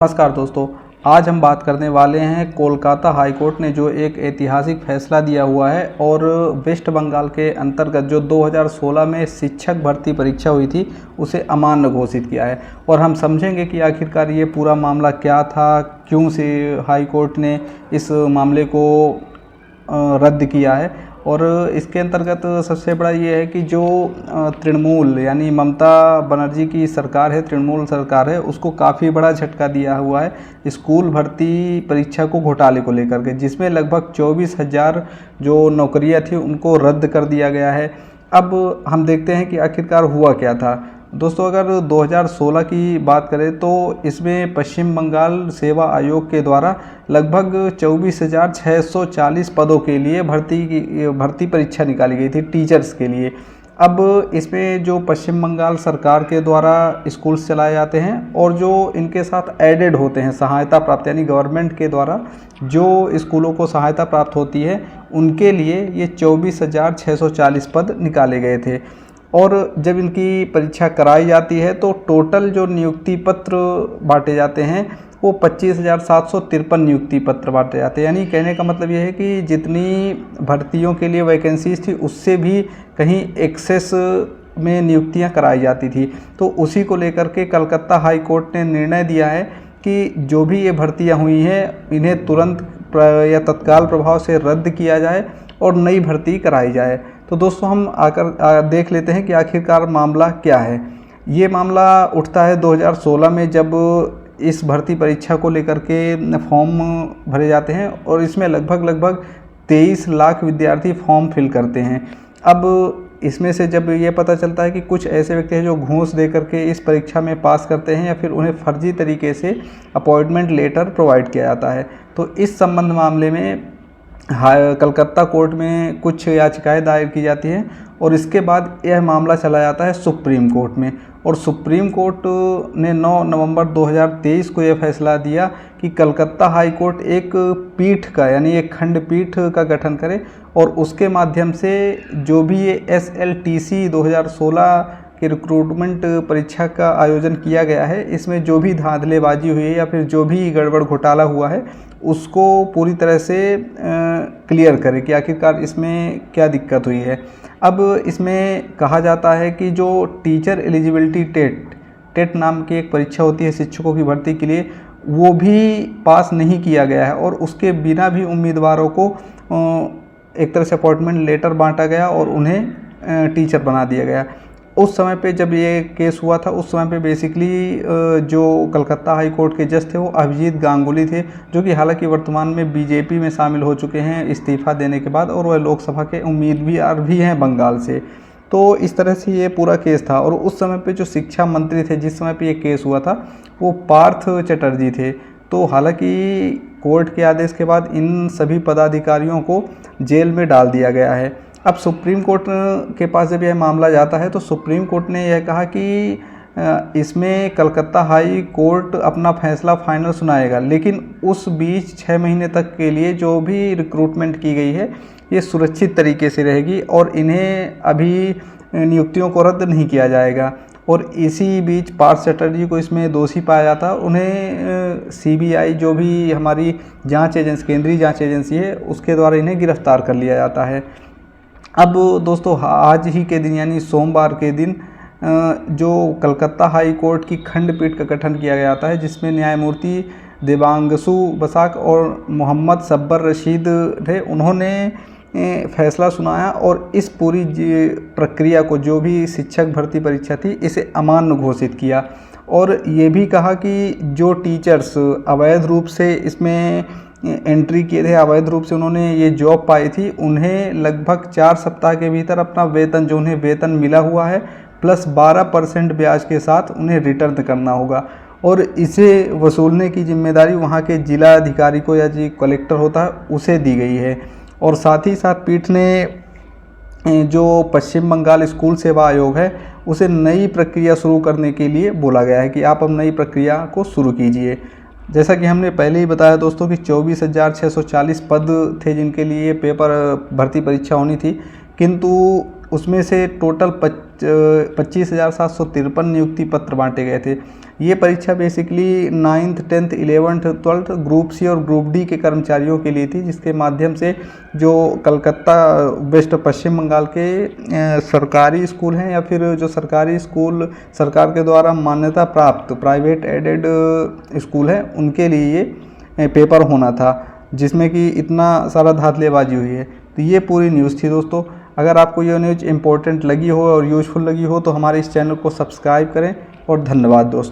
नमस्कार दोस्तों, आज हम बात करने वाले हैं कोलकाता हाई कोर्ट ने जो एक ऐतिहासिक फैसला दिया हुआ है और वेस्ट बंगाल के अंतर्गत जो 2016 में शिक्षक भर्ती परीक्षा हुई थी उसे अमान्य घोषित किया है। और हम समझेंगे कि आखिरकार ये पूरा मामला क्या था, क्यों से हाई कोर्ट ने इस मामले को रद्द किया है। और इसके अंतर्गत सबसे बड़ा ये है कि जो तृणमूल यानी ममता बनर्जी की सरकार है, तृणमूल सरकार है, उसको काफ़ी बड़ा झटका दिया हुआ है स्कूल भर्ती परीक्षा को घोटाले को लेकर के, जिसमें लगभग 24,000 जो नौकरियां थी उनको रद्द कर दिया गया है। अब हम देखते हैं कि आखिरकार हुआ क्या था। दोस्तों, अगर 2016 की बात करें तो इसमें पश्चिम बंगाल सेवा आयोग के द्वारा लगभग 24,640 पदों के लिए भर्ती परीक्षा निकाली गई थी टीचर्स के लिए। अब इसमें जो पश्चिम बंगाल सरकार के द्वारा स्कूल्स चलाए जाते हैं और जो इनके साथ एडेड होते हैं सहायता प्राप्त, यानी गवर्नमेंट के द्वारा जो स्कूलों को सहायता प्राप्त होती है, उनके लिए ये 24,640 पद निकाले गए थे। और जब इनकी परीक्षा कराई जाती है तो टोटल जो नियुक्ति पत्र बांटे जाते हैं वो 25,753 नियुक्ति पत्र बांटे जाते हैं। यानी कहने का मतलब ये है कि जितनी भर्तियों के लिए वैकेंसीज थी उससे भी कहीं एक्सेस में नियुक्तियां कराई जाती थी। तो उसी को लेकर के कलकत्ता हाई कोर्ट ने निर्णय दिया है कि जो भी ये भर्तियां हुई हैं इन्हें तुरंत या तत्काल प्रभाव से रद्द किया जाए और नई भर्ती कराई जाए। तो दोस्तों, हम देख लेते हैं कि आखिरकार मामला क्या है। ये मामला उठता है 2016 में, जब इस भर्ती परीक्षा को लेकर के फॉर्म भरे जाते हैं और इसमें लगभग 23 लाख विद्यार्थी फॉर्म फिल करते हैं। अब इसमें से जब ये पता चलता है कि कुछ ऐसे व्यक्ति हैं जो घूस दे करके इस परीक्षा में पास करते हैं या फिर उन्हें फर्जी तरीके से अपॉइंटमेंट लेटर प्रोवाइड किया जाता है, तो इस संबंध मामले में कलकत्ता कोर्ट में कुछ याचिकाएं दायर की जाती हैं और इसके बाद यह मामला चला जाता है सुप्रीम कोर्ट में। और सुप्रीम कोर्ट ने 9 नवंबर 2023 को यह फैसला दिया कि कलकत्ता हाई कोर्ट एक पीठ का, यानी एक खंडपीठ का गठन करे और उसके माध्यम से जो भी ये SLTC 2016 कि रिक्रूटमेंट परीक्षा का आयोजन किया गया है, इसमें जो भी धांधलेबाजी हुई है या फिर जो भी गड़बड़ घोटाला हुआ है उसको पूरी तरह से क्लियर करे कि आखिरकार इसमें क्या दिक्कत हुई है। अब इसमें कहा जाता है कि जो टीचर एलिजिबिलिटी टेट नाम की एक परीक्षा होती है शिक्षकों की भर्ती के लिए, वो भी पास नहीं किया गया है और उसके बिना भी उम्मीदवारों को एक तरह से अपॉइंटमेंट लेटर बांटा गया और उन्हें टीचर बना दिया गया। उस समय पे जब ये केस हुआ था उस समय पे बेसिकली जो कलकत्ता हाई कोर्ट के जज थे वो अभिजीत गांगुली थे, जो कि हालांकि वर्तमान में बीजेपी में शामिल हो चुके हैं इस्तीफा देने के बाद, और वह लोकसभा के उम्मीदवार भी हैं बंगाल से। तो इस तरह से ये पूरा केस था। और उस समय पे जो शिक्षा मंत्री थे जिस समय पे ये केस हुआ था वो पार्थ चटर्जी थे। तो हालांकि कोर्ट के आदेश के बाद इन सभी पदाधिकारियों को जेल में डाल दिया गया है। अब सुप्रीम कोर्ट के पास जब यह मामला जाता है तो सुप्रीम कोर्ट ने यह कहा कि इसमें कलकत्ता हाई कोर्ट अपना फैसला फाइनल सुनाएगा, लेकिन उस बीच 6 महीने तक के लिए जो भी रिक्रूटमेंट की गई है ये सुरक्षित तरीके से रहेगी और इन्हें अभी नियुक्तियों को रद्द नहीं किया जाएगा। और इसी बीच पार्थ चटर्जी को इसमें दोषी पाया जाता, उन्हें CBI जो भी हमारी जांच एजेंसी, केंद्रीय जांच एजेंसी है, उसके द्वारा इन्हें गिरफ्तार कर लिया जाता है। अब दोस्तों, आज ही के दिन यानी सोमवार के दिन जो कलकत्ता हाई कोर्ट की खंडपीठ का गठन किया गया था, जिसमें न्यायमूर्ति देवांगसु बसाक और मोहम्मद सब्बर रशीद थे, उन्होंने फैसला सुनाया और इस पूरी प्रक्रिया को, जो भी शिक्षक भर्ती परीक्षा थी, इसे अमान्य घोषित किया। और ये भी कहा कि जो टीचर्स अवैध रूप से इसमें एंट्री किए थे, अवैध रूप से उन्होंने ये जॉब पाई थी, उन्हें लगभग 4 सप्ताह के भीतर अपना वेतन, जो उन्हें वेतन मिला हुआ है, प्लस 12% ब्याज के साथ उन्हें रिटर्न करना होगा। और इसे वसूलने की जिम्मेदारी वहाँ के जिला अधिकारी को, या जो कलेक्टर होता है, उसे दी गई है। और साथ ही साथ पीठ ने जो पश्चिम बंगाल स्कूल सेवा आयोग है उसे नई प्रक्रिया शुरू करने के लिए बोला गया है कि आप अब नई प्रक्रिया को शुरू कीजिए। जैसा कि हमने पहले ही बताया दोस्तों कि 24,640 पद थे जिनके लिए पेपर भर्ती परीक्षा होनी थी, किंतु उसमें से टोटल 25,753 नियुक्ति पत्र बांटे गए थे। ये परीक्षा basically 9th 10th 11th 12th group C और ग्रुप डी के कर्मचारियों के लिए थी, जिसके माध्यम से जो कलकत्ता वेस्ट पश्चिम बंगाल के सरकारी स्कूल हैं या फिर जो सरकारी स्कूल सरकार के द्वारा मान्यता प्राप्त प्राइवेट एडेड स्कूल हैं, उनके लिए ये पेपर होना था, जिसमें कि इतना सारा धांधलेबाजी हुई है। तो ये पूरी न्यूज़ थी दोस्तों। अगर आपको ये न्यूज़ इंपॉर्टेंट लगी हो और यूज़फुल लगी हो तो हमारे इस चैनल को सब्सक्राइब करें और धन्यवाद दोस्तों।